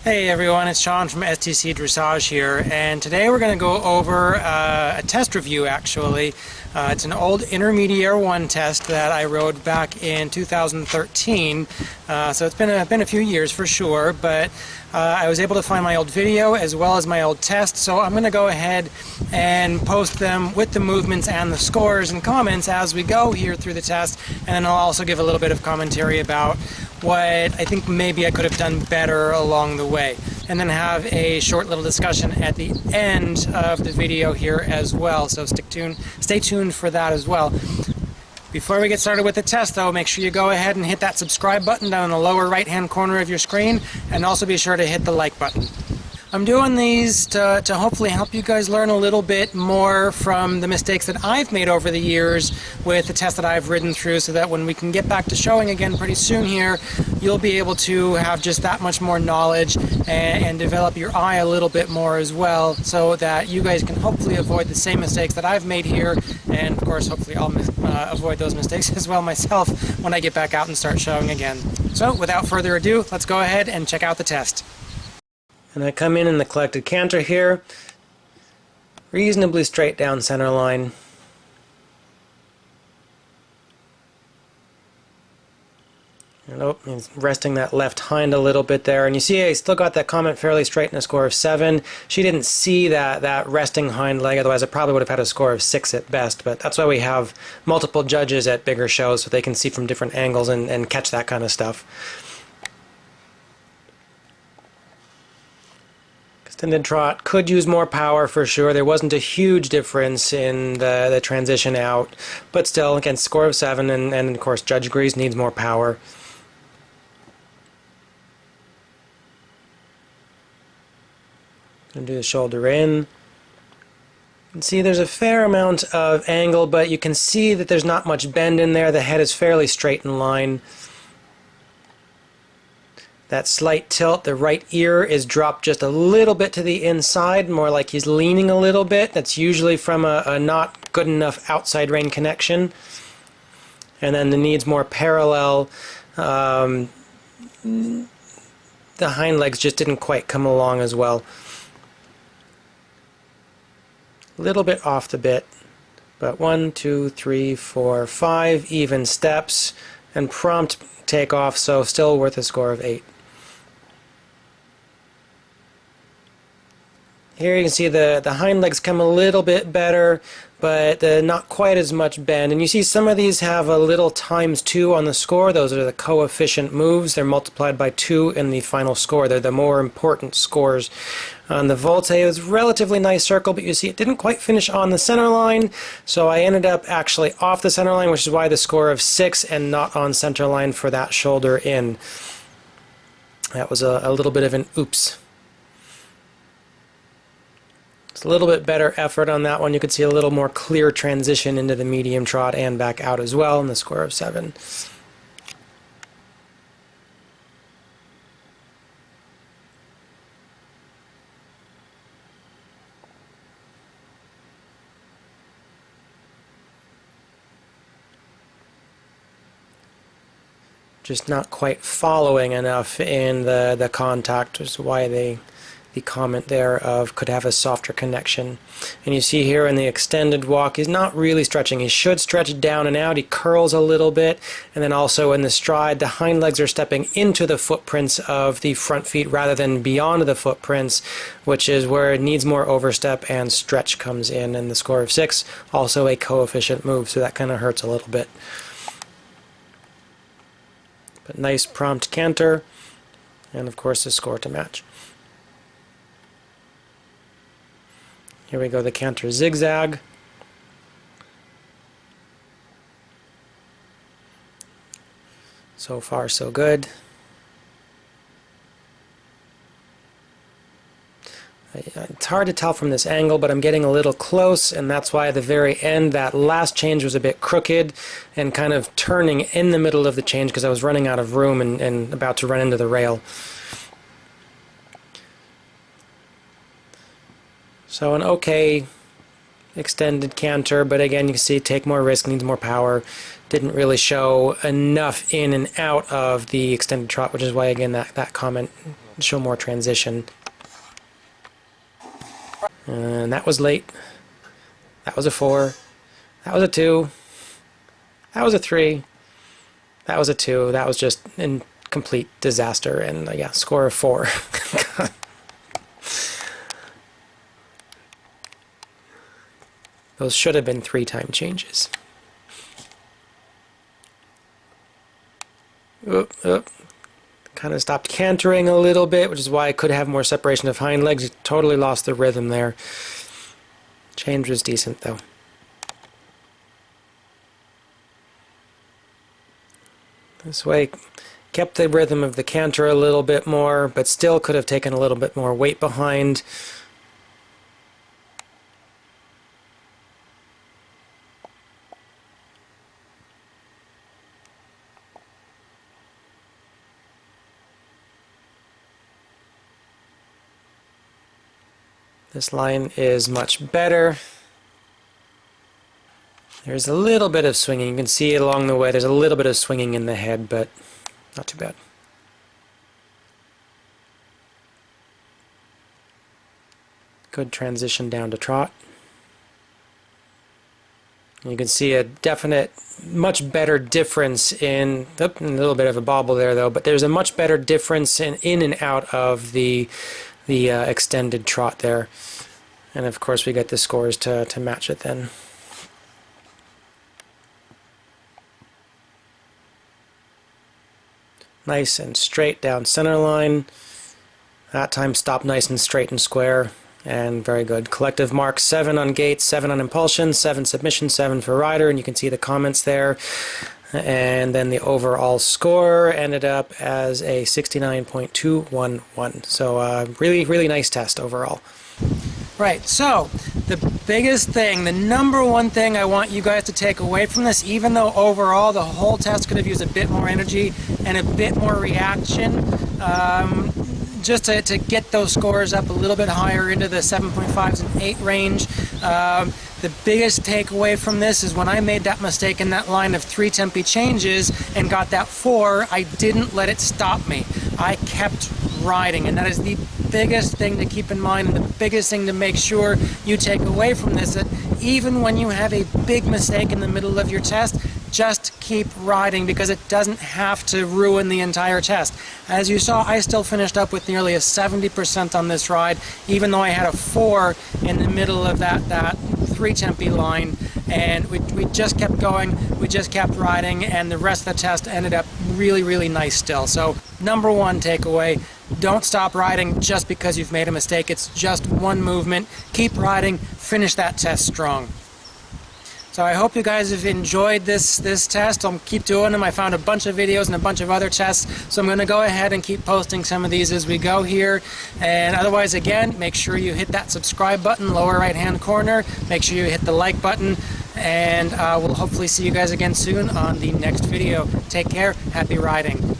Hey everyone, it's Sean from STC Dressage here, and today we're going to go over a test review actually. It's an old Intermediare 1 test that I rode back in 2013, so it's been a few years for sure, but I was able to find my old video as well as my old test, so I'm going to go ahead and post them with the movements and the scores and comments as we go here through the test, and then I'll also give a little bit of commentary about what I think maybe I could have done better along the way, and then have a short little discussion at the end of the video here as well, so stay tuned for that as well. Before we get started with the test though, make sure you go ahead and hit that subscribe button down in the lower right hand corner of your screen, and also be sure to hit the like button. I'm doing these to hopefully help you guys learn a little bit more from the mistakes that I've made over the years with the tests that I've ridden through, so that when we can get back to showing again pretty soon here, you'll be able to have just that much more knowledge and develop your eye a little bit more as well, so that you guys can hopefully avoid the same mistakes that I've made here, and of course hopefully I'll avoid those mistakes as well myself when I get back out and start showing again. So without further ado, let's go ahead and check out the test. And I come in the collected canter here, reasonably straight down center line. And he's resting that left hind a little bit there. And you see I still got that comment fairly straight in a score of 7. She didn't see that resting hind leg, otherwise I probably would have had a score of 6 at best. But that's why we have multiple judges at bigger shows, so they can see from different angles and catch that kind of stuff. Extended trot could use more power for sure. There wasn't a huge difference in the transition out, but still, again, score of 7, and of course Judge agrees needs more power. Gonna do the shoulder in. You can see there's a fair amount of angle, but you can see that there's not much bend in there. The head is fairly straight in line. That slight tilt, the right ear is dropped just a little bit to the inside, more like he's leaning a little bit. That's usually from a not good enough outside rein connection. And then the needs more parallel. The hind legs just didn't quite come along as well. A little bit off the bit, but 1, 2, 3, 4, 5 even steps and prompt takeoff, so still worth a score of 8. Here you can see the hind legs come a little bit better, but not quite as much bend. And you see some of these have a little ×2 on the score. Those are the coefficient moves. They're multiplied by 2 in the final score. They're the more important scores. On the volte, it was a relatively nice circle, but you see it didn't quite finish on the center line, so I ended up actually off the center line, which is why the score of 6 and not on center line for that shoulder in. That was a little bit of an oops. It's a little bit better effort on that one. You could see a little more clear transition into the medium trot and back out as well in the score of 7. Just not quite following enough in the contact, which is why the comment there of could have a softer connection. And you see here in the extended walk, he's not really stretching. He should stretch down and out. He curls a little bit. And then also in the stride, the hind legs are stepping into the footprints of the front feet rather than beyond the footprints, which is where it needs more overstep and stretch comes in. And the score of 6, also a coefficient move, so that kind of hurts a little bit. But nice prompt canter, and of course the score to match. Here we go, the canter zigzag. So far so good. It's hard to tell from this angle, but I'm getting a little close, and that's why at the very end that last change was a bit crooked and kind of turning in the middle of the change because I was running out of room and about to run into the rail. So an okay extended canter, but again, you can see take more risk, needs more power. Didn't really show enough in and out of the extended trot, which is why, again, that comment, show more transition. And that was late. That was a 4. That was a 2. That was a 3. That was a 2. That was just in complete disaster, and yeah, score of 4. Those should have been 3-time changes. Kind of stopped cantering a little bit, which is why I could have more separation of hind legs. Totally lost the rhythm there. Change was decent though. This way, kept the rhythm of the canter a little bit more, but still could have taken a little bit more weight behind. This line is much better. There's a little bit of swinging. You can see it along the way. There's a little bit of swinging in the head, but not too bad. Good transition down to trot. You can see a definite, much better difference in, a little bit of a bobble there though, but there's a much better difference in and out of the extended trot there. And of course we get the scores to match it then. Nice and straight down center line. That time stopped nice and straight and square, and very good. Collective marks 7 on gait, 7 on impulsion, 7 submission, 7 for rider, and you can see the comments there. And then the overall score ended up as a 69.211. So really, really nice test overall. Right, so the biggest thing, the number one thing I want you guys to take away from this, even though overall the whole test could have used a bit more energy and a bit more reaction, just to get those scores up a little bit higher into the 7.5s and 8 range. The biggest takeaway from this is when I made that mistake in that line of 3 tempi changes and got that 4, I didn't let it stop me. I kept riding, and that is the biggest thing to keep in mind, and the biggest thing to make sure you take away from this, that even when you have a big mistake in the middle of your test, just keep riding, because it doesn't have to ruin the entire test. As you saw, I still finished up with nearly a 70% on this ride, even though I had a 4 in the middle of that 3 tempi line, and we just kept going, we just kept riding, and the rest of the test ended up really, really nice still. So number one takeaway, don't stop riding just because you've made a mistake. It's just one movement. Keep riding, finish that test strong. So I hope you guys have enjoyed this test. I'll keep doing them. I found a bunch of videos and a bunch of other tests, so I'm going to go ahead and keep posting some of these as we go here. And otherwise, again, make sure you hit that subscribe button, lower right hand corner. Make sure you hit the like button, and we'll hopefully see you guys again soon on the next video. Take care. Happy riding.